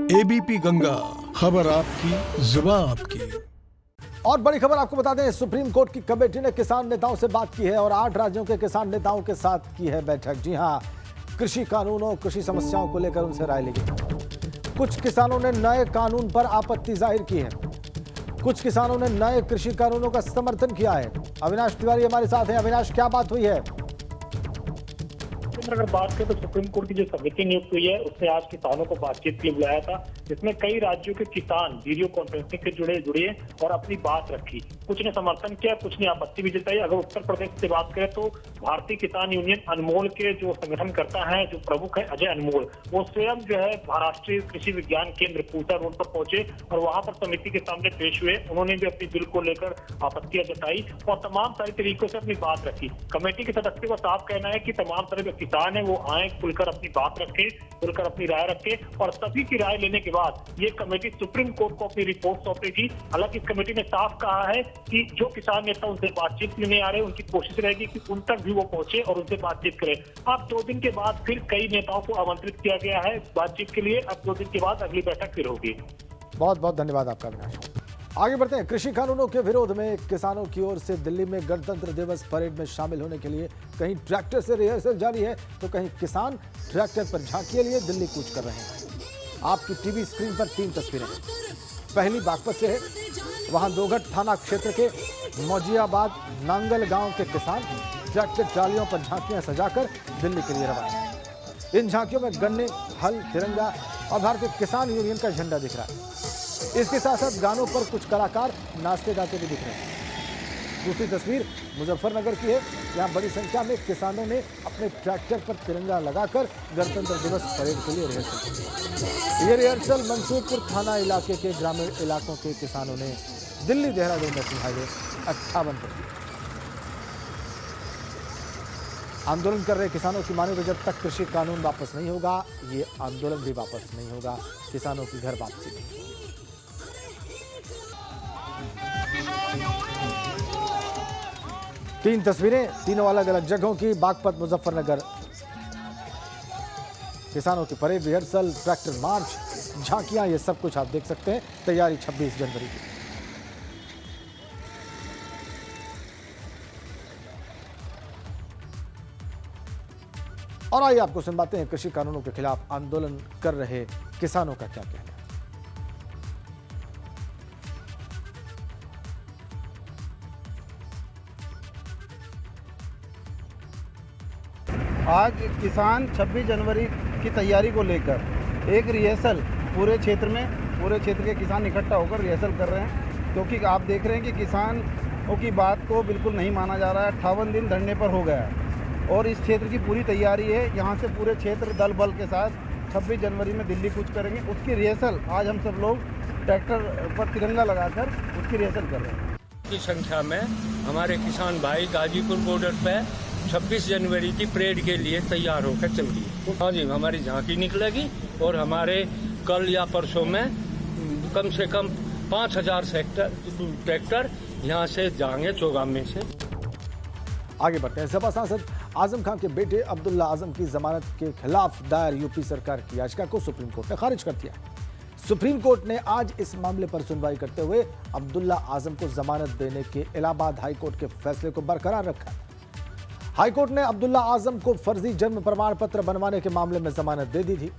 ABP Ganga, खबर आपकी, जुबान आपकी। और बड़ी खबर आपको बता दें, सुप्रीम कोर्ट की कमेटी ने किसान नेताओं से बात की है और 8 राज्यों के किसान नेताओं के साथ की है बैठक। जी हां, कृषि कानूनों, कृषि समस्याओं को लेकर उनसे राय ली गई। कुछ किसानों ने नए कानून पर आपत्ति जाहिर की है, कुछ किसानों ने नए कृषि कानूनों का समर्थन किया है। अविनाश तिवारी हमारे साथ हैं। अविनाश, क्या बात हुई है? अगर बात करें तो सुप्रीम कोर्ट की जो समिति नियुक्त हुई है उसने आज किसानों को बातचीत के लिए बुलाया था, जिसमें कई राज्यों के किसान वीडियो कॉन्फ्रेंसिंग के जुड़े और अपनी बात रखी। कुछ ने समर्थन किया, कुछ ने आपत्ति भी जताई। अगर उत्तर प्रदेश से बात करें तो भारतीय किसान यूनियन अनमोल के जो संगठन करता है, जो प्रमुख है अजय अनमोल, वो स्वयं जो है महाराष्ट्रीय कृषि विज्ञान केंद्र पूसा रोड पर पहुंचे और वहां पर समिति के सामने पेश हुए। उन्होंने भी अपनी बिल को लेकर आपत्तियां जताई और तमाम सारे तरीकों से अपनी बात रखी। कमेटी के सदस्यों का साफ कहना है कि तमाम तरह के किसान है वो आए, खुलकर अपनी बात रखें, खुलकर अपनी राय रखें और सभी की राय लेने के बाद ये कमेटी सुप्रीम कोर्ट को अपनी रिपोर्ट सौंपेगी। हालांकि इस कमेटी ने साफ कहा है कि जो किसान नेता उनसे बातचीत में नहीं आ रहे, उनकी कोशिश रहेगी कि उन तक भी वो पहुंचे और उनसे बातचीत करें। अब 2 दिन के बाद फिर कई नेताओं को आमंत्रित किया गया है बातचीत के लिए। अब 2 दिन के बाद अगली बैठक फिर होगी। बहुत बहुत धन्यवाद आपका अविनाश। आगे बढ़ते हैं। कृषि कानूनों के विरोध में किसानों की ओर से दिल्ली में गणतंत्र दिवस परेड में शामिल होने के लिए कहीं ट्रैक्टर से रिहर्सल जारी है तो कहीं किसान ट्रैक्टर पर झांकी लिए दिल्ली कूच कर रहे हैं। आपकी टीवी स्क्रीन पर 3 तस्वीरें हैं। पहली बागपत से है। वहां दोघट थाना क्षेत्र के मौजियाबाद नांगल गांव के किसान ट्रैक्टर ट्रालियों पर झांकियां सजाकर दिल्ली के लिए रवाना। इन झांकियों में गन्ने, हल, तिरंगा और भारतीय किसान यूनियन का झंडा दिख रहा है। इसके साथ साथ गानों पर कुछ कलाकार नाचते गाते भी दिख रहे हैं। दूसरी तस्वीर मुजफ्फरनगर की है। यहाँ बड़ी संख्या में किसानों ने अपने ट्रैक्टर पर तिरंगा लगाकर गणतंत्र दिवस परेड के लिए रिहर्सल की। ये रिहर्सल मंसूरपुर थाना इलाके के ग्रामीण इलाकों के किसानों ने दिल्ली देहरादून नेशनल हाईवे 58 पर की। आंदोलन कर रहे किसानों की माने तो जब तक कृषि कानून वापस नहीं होगा, ये आंदोलन भी वापस नहीं होगा। किसानों की घर वापसी नहीं। 3 तस्वीरें तीनों अलग अलग जगहों की। बागपत, मुजफ्फरनगर, किसानों की परेड, रिहर्सल, ट्रैक्टर मार्च, झांकियां, ये सब कुछ आप देख सकते हैं। तैयारी 26 जनवरी की। और आइए आपको सुनवाते हैं कृषि कानूनों के खिलाफ आंदोलन कर रहे किसानों का क्या कहना है। आज किसान 26 जनवरी की तैयारी को लेकर एक रिहर्सल पूरे क्षेत्र के किसान इकट्ठा होकर रिहर्सल कर रहे हैं, क्योंकि आप देख रहे हैं कि किसानों की बात को बिल्कुल नहीं माना जा रहा है। 58 दिन धरने पर हो गया है और इस क्षेत्र की पूरी तैयारी है। यहाँ से पूरे क्षेत्र दल बल के साथ 26 जनवरी में दिल्ली कूच करेंगे। उसकी रिहर्सल आज हम सब लोग ट्रैक्टर पर तिरंगा लगाकर उसकी रिहर्सल कर रहे हैं। की संख्या में हमारे किसान भाई गाजीपुर बॉर्डर पे 26 जनवरी की परेड के लिए तैयार होकर चल रही। हाँ जी, हमारी झांकी निकलेगी और हमारे कल या परसों में कम से कम 5000 ट्रैक्टर यहाँ से जाएंगे चौगाम में से। आगे बढ़ते हैं। सपा सांसद आजम खान के बेटे अब्दुल्ला आजम की जमानत के खिलाफ दायर यूपी सरकार की याचिका को सुप्रीम कोर्ट ने खारिज कर दिया। सुप्रीम कोर्ट ने आज इस मामले पर सुनवाई करते हुए अब्दुल्ला आजम को जमानत देने के इलाहाबाद हाईकोर्ट के फैसले को बरकरार रखा। हाईकोर्ट ने अब्दुल्ला आजम को फर्जी जन्म प्रमाण पत्र बनवाने के मामले में जमानत दे दी थी,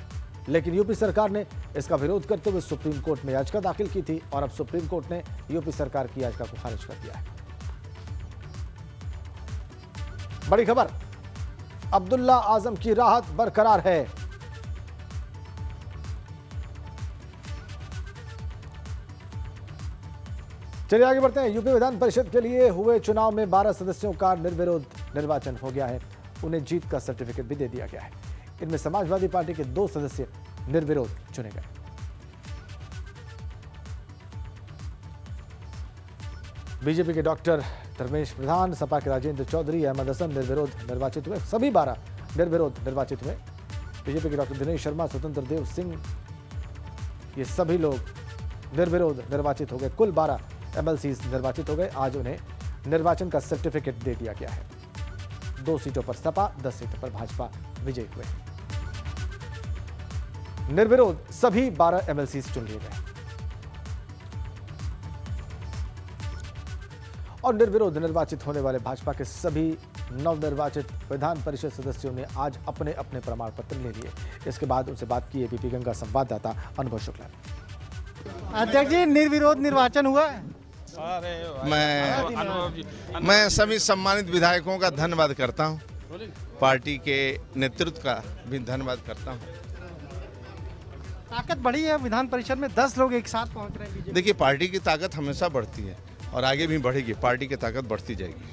लेकिन यूपी सरकार ने इसका विरोध करते हुए सुप्रीम कोर्ट में याचिका दाखिल की थी और अब सुप्रीम कोर्ट ने यूपी सरकार की याचिका को खारिज कर दिया है। बड़ी खबर, अब्दुल्ला आजम की राहत बरकरार है। चलिए आगे बढ़ते हैं। यूपी विधान परिषद के लिए हुए चुनाव में 12 सदस्यों का निर्विरोध निर्वाचन हो गया है। उन्हें जीत का सर्टिफिकेट भी दे दिया गया है। इनमें समाजवादी पार्टी के 2 सदस्य निर्विरोध चुने गए। बीजेपी के डॉक्टर धर्मेश प्रधान, सपा के राजेंद्र चौधरी, अहमद हसन निर्विरोध निर्वाचित हुए। सभी 12 निर्विरोध निर्वाचित हुए। बीजेपी के डॉक्टर दिनेश शर्मा, स्वतंत्र देव सिंह, ये सभी लोग निर्विरोध निर्वाचित हो गए। कुल 12 एमएलसीज निर्वाचित हो गए। आज उन्हें निर्वाचन का सर्टिफिकेट दे दिया गया है। 2 सीटों पर सपा, 10 सीटों पर भाजपा विजयी हुए। निर्विरोध सभी 12 एमएलसीज चुन लिए गए और निर्विरोध निर्वाचित होने वाले भाजपा के सभी नवनिर्वाचित विधान परिषद सदस्यों ने आज अपने अपने प्रमाण पत्र ले लिए। इसके बाद उनसे बात की एबीपी गंगा संवाददाता अनुभव शुक्ला ने। अध्यक्ष जी, निर्विरोध निर्वाचन हुआ है। मैं सभी सम्मानित विधायकों का धन्यवाद करता हूं, पार्टी के नेतृत्व का भी धन्यवाद करता हूं। ताकत बढ़ी है विधान परिषद में, 10 लोग एक साथ पहुंच रहे हैं। देखिए, पार्टी की ताकत हमेशा बढ़ती है और आगे भी बढ़ेगी, पार्टी की ताकत बढ़ती जाएगी।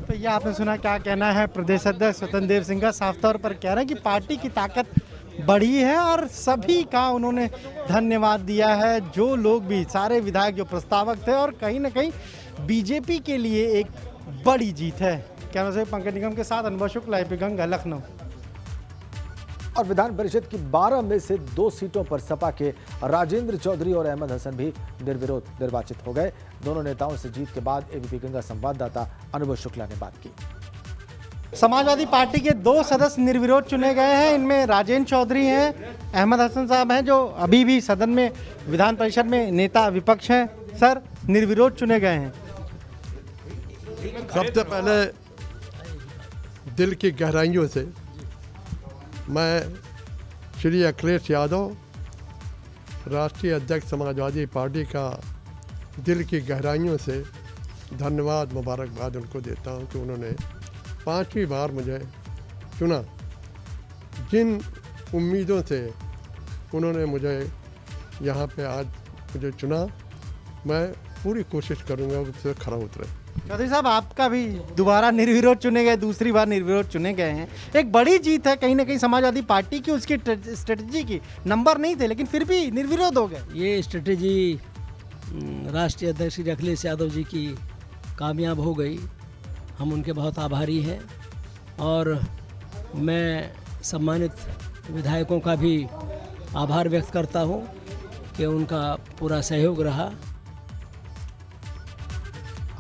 तो ये आपने सुना, क्या कहना है प्रदेश अध्यक्ष स्वतंत्र देव सिंह का? साफ तौर पर कह रहे हैं कि पार्टी की ताकत बढ़ी है और सभी का उन्होंने धन्यवाद दिया है, जो लोग भी, सारे विधायक जो प्रस्तावक थे, और कहीं ना कहीं बीजेपी के लिए एक बड़ी जीत है। कैमरा से पंकज निगम के साथ अनुभव शुक्ला, एबीपी गंगा, लखनऊ। और विधान परिषद की 12 में से 2 सीटों पर सपा के राजेंद्र चौधरी और अहमद हसन भी निर्विरोध निर्वाचित हो गए। दोनों नेताओं से जीत के बाद एबीपी गंगा संवाददाता अनुभव शुक्ला ने बात की। समाजवादी पार्टी के 2 सदस्य निर्विरोध चुने गए हैं। इनमें राजेंद्र चौधरी हैं, अहमद हसन साहब हैं, जो अभी भी सदन में विधान परिषद में नेता विपक्ष हैं। सर, निर्विरोध चुने गए हैं। सबसे पहले दिल की गहराइयों से मैं श्री अखिलेश यादव, राष्ट्रीय अध्यक्ष समाजवादी पार्टी का दिल की गहराइयों से धन्यवाद, मुबारकबाद उनको देता हूं कि उन्होंने 5वीं बार मुझे चुना। जिन उम्मीदों से उन्होंने मुझे यहाँ पे आज मुझे चुना, मैं पूरी कोशिश करूँगा उससे खरा उतरे। चौधरी साहब, आपका भी दोबारा निर्विरोध चुने गए, दूसरी बार निर्विरोध चुने गए हैं। एक बड़ी जीत है कहीं ना कहीं समाजवादी पार्टी की, उसकी स्ट्रेटजी की नंबर नहीं थे, लेकिन फिर भी निर्विरोध हो गए। ये स्ट्रेटजी राष्ट्रीय अध्यक्ष श्री अखिलेश यादव जी की कामयाब हो गई। हम उनके बहुत आभारी हैं और मैं सम्मानित विधायकों का भी आभार व्यक्त करता हूं कि उनका पूरा सहयोग रहा।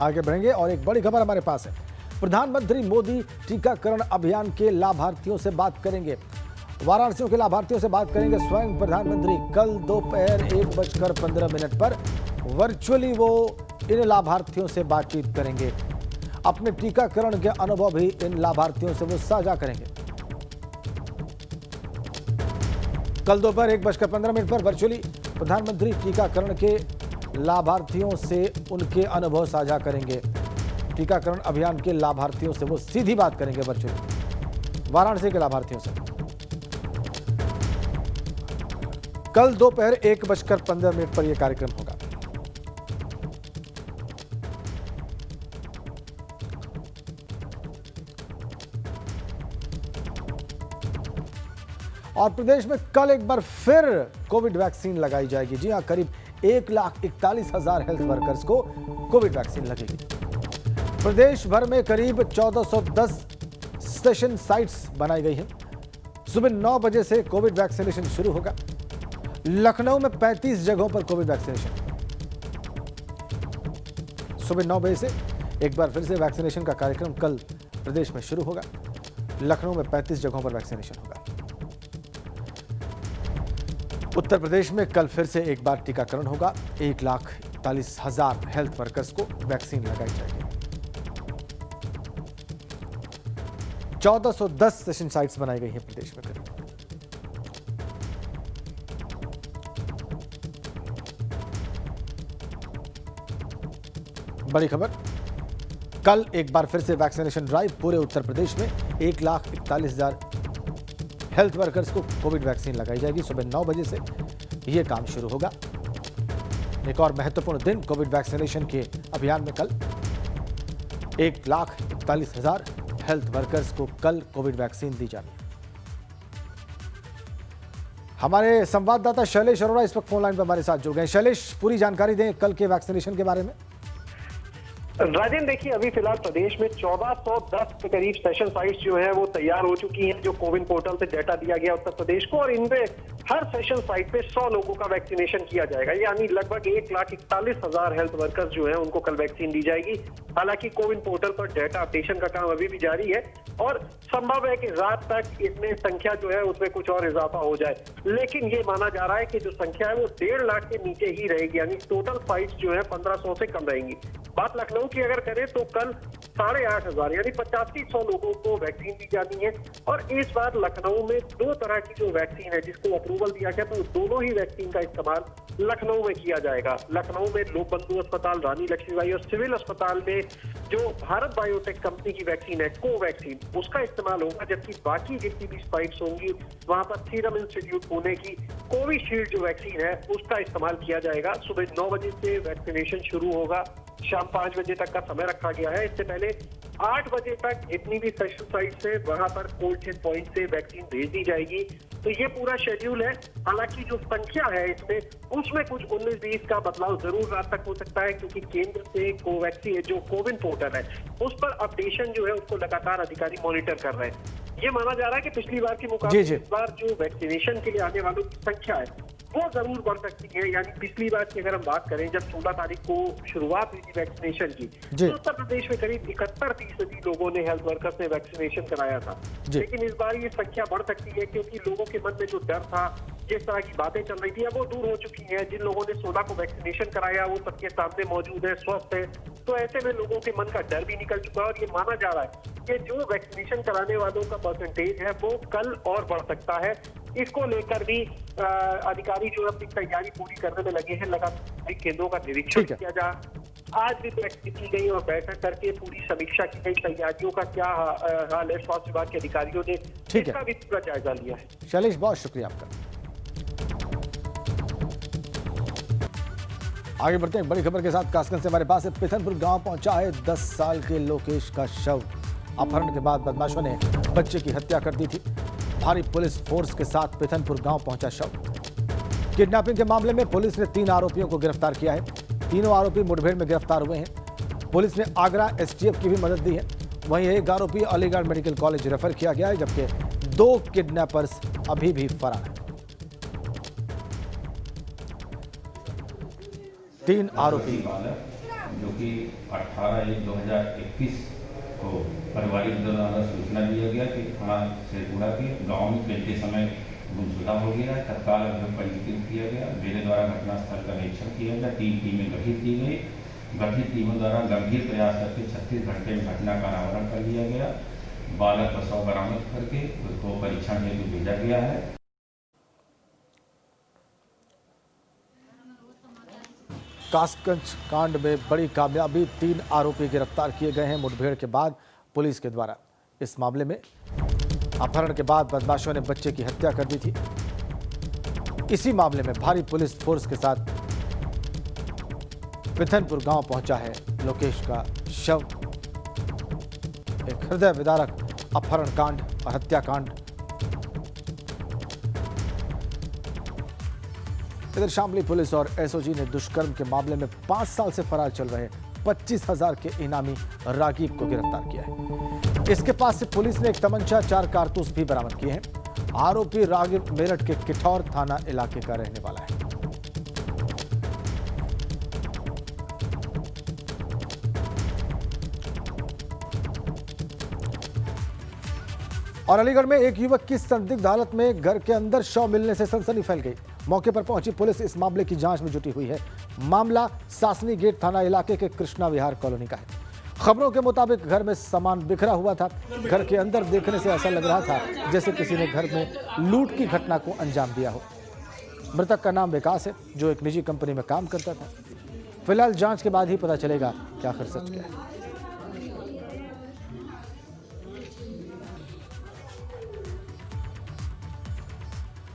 आगे बढ़ेंगे और एक बड़ी खबर हमारे पास है। प्रधानमंत्री मोदी टीकाकरण अभियान के लाभार्थियों से बात करेंगे। वाराणसियों के लाभार्थियों से बात करेंगे स्वयं प्रधानमंत्री। कल दोपहर 1:15 पर वर्चुअली वो इन लाभार्थियों से बातचीत करेंगे। अपने टीकाकरण के अनुभव भी इन लाभार्थियों से वो साझा करेंगे। कल दोपहर 1:15 पर वर्चुअली प्रधानमंत्री टीकाकरण के लाभार्थियों से उनके अनुभव साझा करेंगे। टीकाकरण अभियान के लाभार्थियों से वो सीधी बात करेंगे वर्चुअली, वाराणसी के लाभार्थियों से। कल दोपहर 1:15 पर यह कार्यक्रम होगा। और प्रदेश में कल एक बार फिर कोविड वैक्सीन लगाई जाएगी। जी हां, करीब 1,41,000 हेल्थ वर्कर्स को कोविड वैक्सीन लगेगी। प्रदेश भर में करीब 1410 सेशन साइट्स बनाई गई हैं। सुबह 9 बजे से कोविड वैक्सीनेशन शुरू होगा। लखनऊ में 35 जगहों पर कोविड वैक्सीनेशन। सुबह 9 बजे से एक बार फिर से वैक्सीनेशन का कार्यक्रम कल प्रदेश में शुरू होगा। लखनऊ में 35 जगहों पर वैक्सीनेशन होगा। उत्तर प्रदेश में कल फिर से एक बार टीकाकरण होगा। 1,41,000 हेल्थ वर्कर्स को वैक्सीन लगाई जाएगी। 1410 सेशन साइट्स बनाई गई हैं प्रदेश में करीब। बड़ी खबर, कल एक बार फिर से वैक्सीनेशन ड्राइव। पूरे उत्तर प्रदेश में 1,41,000 हेल्थ वर्कर्स को कोविड वैक्सीन लगाई जाएगी। सुबह 9 बजे से यह काम शुरू होगा। एक और महत्वपूर्ण दिन कोविड वैक्सीनेशन के अभियान में कल 1,41,000 हेल्थ वर्कर्स को कल कोविड वैक्सीन दी जानी है। हमारे संवाददाता शैलेश अरोड़ा इस वक्त फोन लाइन पर हमारे साथ जुड़ गए। शैलेश, पूरी जानकारी दें कल के वैक्सीनेशन के बारे में। राजेंद्र, देखिए अभी फिलहाल प्रदेश में 1410 के करीब सेशन साइट्स जो है वो तैयार हो चुकी हैं, जो कोविन पोर्टल से डेटा दिया गया उत्तर प्रदेश को, और इनमें हर सेशन साइट पे 100 लोगों का वैक्सीनेशन किया जाएगा। यानी लगभग 1,41,000 हेल्थ वर्कर्स जो हैं उनको कल वैक्सीन दी जाएगी। हालांकि कोविन पोर्टल पर डेटा अपडेशन का काम अभी भी जारी है और संभव है कि रात तक इसमें संख्या जो है उसमें कुछ और इजाफा हो जाए, लेकिन ये माना जा रहा है कि जो संख्या है वो 1.5 लाख के नीचे ही रहेगी। यानी टोटल साइट्स जो है 1500 से कम रहेंगी। बात लखनऊ की अगर करें तो कल 8,500 यानी 8500 लोगों को वैक्सीन दी जानी है। और इस बार लखनऊ में 2 तरह की जो वैक्सीन है जिसको अप्रूवल दिया गया, तो दोनों ही वैक्सीन का इस्तेमाल लखनऊ में किया जाएगा। लखनऊ में लोक बंधु अस्पताल, रानी लक्ष्मीबाई और सिविल अस्पताल में जो भारत बायोटेक कंपनी की वैक्सीन है कोवैक्सीन, उसका इस्तेमाल होगा, जबकि बाकी जितनी भी साइट्स होंगी वहां पर सीरम इंस्टीट्यूट पुणे की कोविशील्ड जो वैक्सीन है उसका इस्तेमाल किया जाएगा। सुबह 9 बजे से वैक्सीनेशन शुरू होगा, शाम 5 बजे तक का समय रखा गया है। इससे पहले 8 बजे तक जितनी भी सेशन साइट्स है वहां पर कोल्ड चेन पॉइंट से वैक्सीन भेज दी जाएगी। तो ये पूरा शेड्यूल है। हालांकि जो संख्या है इसमें उसमें कुछ 19-20 का बदलाव जरूर रात तक हो सकता है, क्योंकि केंद्र से कोवैक्सीन जो कोविन पोर्टल है उस पर अपडेशन जो है उसको लगातार अधिकारी मॉनिटर कर रहे हैं। ये माना जा रहा है कि पिछली बार के मुकाबले इस बार जो वैक्सीनेशन के लिए आने वालों की संख्या है वो जरूर बढ़ सकती है। यानी पिछली बार की अगर हम बात करें, जब 16 तारीख को शुरुआत हुई थी वैक्सीनेशन की, तो उत्तर प्रदेश में करीब 71% लोगों ने, हेल्थ वर्कर्स ने वैक्सीनेशन कराया था। लेकिन इस बार ये संख्या बढ़ सकती है, क्योंकि लोगों के मन में जो डर था, जिस तरह की बातें चल रही थी, अब वो दूर हो चुकी हैं। जिन लोगों ने 16 को वैक्सीनेशन कराया वो सबके सामने मौजूद है, स्वस्थ है, तो ऐसे में लोगों के मन का डर भी निकल चुका है। और ये माना जा रहा है कि जो वैक्सीनेशन कराने वालों का परसेंटेज है वो कल और बढ़ सकता है। इसको लेकर भी अधिकारी जो अपनी तैयारी पूरी करने में लगे हैं। लगातार केंद्रों का निरीक्षण किया जा, आज भी बैठक की गई और बैठक करके पूरी समीक्षा की गई। तैयारियों का क्या हाल है, स्वास्थ्य विभाग के अधिकारियों ने इसका भी पूरा जायजा लिया है। शैलेश, बहुत शुक्रिया आपका। आगे बढ़ते हैं बड़ी खबर के साथ। कासगंज से हमारे पास पिथनपुर गांव पहुंचा है 10 साल के लोकेश का शव। अपहरण के बाद बदमाशों ने बच्चे की हत्या कर दी थी। भारी पुलिस फोर्स के साथ पिथनपुर गांव पहुंचा शव। किडनैपिंग के मामले में पुलिस ने 3 आरोपियों को गिरफ्तार किया है। तीनों आरोपी मुठभेड़ में गिरफ्तार हुए हैं। पुलिस ने आगरा एसटीएफ की भी मदद दी है। वहीं एक आरोपी अलीगढ़ मेडिकल कॉलेज रेफर किया गया है, जबकि 2 किडनैपर्स अभी भी फरार हैं। 3 आरोपी जो कि 18/1/2021 को पारिवारिक द्वारा सूचना दिया गया कि थाना शेरपुरा के गांव में खेलते समय गुमशुदा हो गया है। तत्काल अभियोग पंजीकृत किया गया। मेरे द्वारा घटनास्थल का निरीक्षण किया गया। 3 टीमें गठित की गई। गठित टीमों द्वारा गंभीर प्रयास करके 36 घंटे में घटना का अनावरण कर लिया गया। बालक का शव बरामद करके उसको परीक्षण हेतु भेजा गया है। कासगंज कांड में बड़ी कामयाबी, 3 आरोपी गिरफ्तार किए गए हैं मुठभेड़ के बाद पुलिस के द्वारा। इस मामले में अपहरण के बाद बदमाशों ने बच्चे की हत्या कर दी थी। इसी मामले में भारी पुलिस फोर्स के साथ पिथनपुर गांव पहुंचा है लोकेश का शव। एक हृदय विदारक अपहरण कांड और हत्याकांड। इधर शामली पुलिस और एसओजी ने दुष्कर्म के मामले में 5 साल से फरार चल रहे 25,000 के इनामी रागीब को गिरफ्तार किया है। इसके पास से पुलिस ने एक तमंचा, 4 कारतूस भी बरामद किए हैं। आरोपी रागीब मेरठ के किठौर थाना इलाके का रहने वाला है। और अलीगढ़ में एक युवक की संदिग्ध हालत में घर के अंदर शव मिलने से सनसनी फैल गई। मौके पर पहुंची पुलिस इस मामले की जांच में जुटी हुई है। मामला सासनी गेट थाना इलाके के कृष्णा विहार कॉलोनी का है। खबरों के मुताबिक घर में सामान बिखरा हुआ था। घर के अंदर देखने से ऐसा लग रहा था जैसे किसी ने घर में लूट की घटना को अंजाम दिया हो। मृतक का नाम विकास है, जो एक निजी कंपनी में काम करता था। फिलहाल जांच के बाद ही पता चलेगा कि आखिर सच क्या है।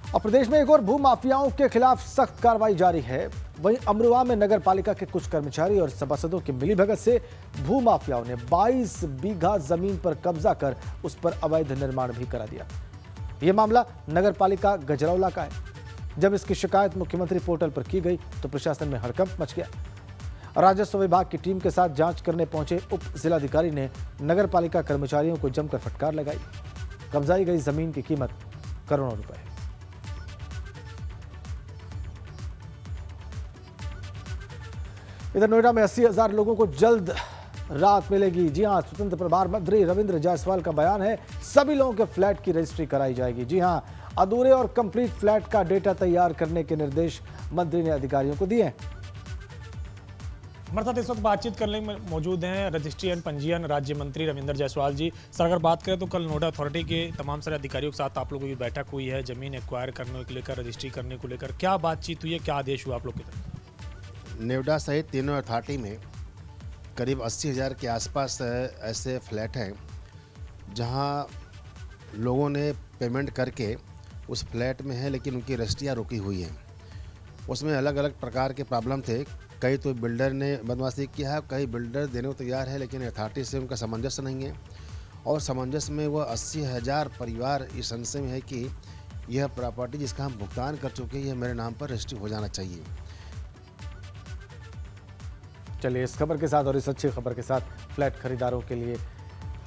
और प्रदेश में एक और भू माफियाओं के खिलाफ सख्त कार्रवाई जारी है। वहीं अमरुआ में नगर पालिका के कुछ कर्मचारी और सभासदों की मिलीभगत से भू माफियाओं ने 22 बीघा जमीन पर कब्जा कर उस पर अवैध निर्माण भी करा दिया। यह मामला नगर पालिका गजरौला का है। जब इसकी शिकायत मुख्यमंत्री पोर्टल पर की गई तो प्रशासन में हड़कंप मच गया। राजस्व विभाग की टीम के साथ जांच करने पहुंचे उप जिलाधिकारी ने नगर पालिका कर्मचारियों को जमकर फटकार लगाई। कब्जाई गई जमीन की कीमत करोड़ों रुपए। इधर नोएडा में 80,000 लोगों को जल्द राहत मिलेगी। जी हां, स्वतंत्र प्रभार मंत्री रविंद्र जायसवाल का बयान है, सभी लोगों के फ्लैट की रजिस्ट्री कराई जाएगी। जी हां, अधूरे और कंप्लीट फ्लैट का डेटा तैयार करने के निर्देश मंत्री ने अधिकारियों को दिए हैं। हमारे साथ इस वक्त बातचीत करने में मौजूद हैं रजिस्ट्री एंड पंजीयन राज्य मंत्री रविंद्र जायसवाल जी। सर, अगर बात करें तो कल नोएडा अथॉरिटी के तमाम सारे अधिकारियों के साथ आप लोगों की बैठक हुई है, जमीन एक्वायर करने को लेकर, रजिस्ट्री करने को लेकर, क्या बातचीत हुई है, क्या आदेश हुआ आप लोग की तरफ? नोएडा सहित तीनों अथॉरिटी में करीब 80,000 के आसपास ऐसे फ्लैट हैं जहां लोगों ने पेमेंट करके उस फ्लैट में है, लेकिन उनकी रजिस्ट्रियाँ रुकी हुई हैं। उसमें अलग अलग प्रकार के प्रॉब्लम थे। कई तो बिल्डर ने बदमाशी किया है, कई बिल्डर देने को तैयार है, लेकिन अथॉरिटी से उनका सामंजस्य नहीं है। और सामंजस्य में वह 80,000 परिवार इस संशय में है कि यह प्रॉपर्टी जिसका हम भुगतान कर चुके हैं, यह मेरे नाम पर रजिस्ट्री हो जाना चाहिए। चलिए, इस खबर के साथ और इस अच्छी खबर के साथ फ्लैट खरीदारों के लिए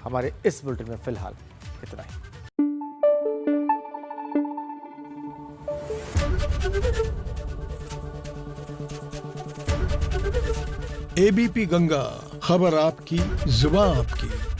हमारे इस बुलेटिन में फिलहाल इतना ही। एबीपी गंगा, खबर आपकी, जुबान आपकी।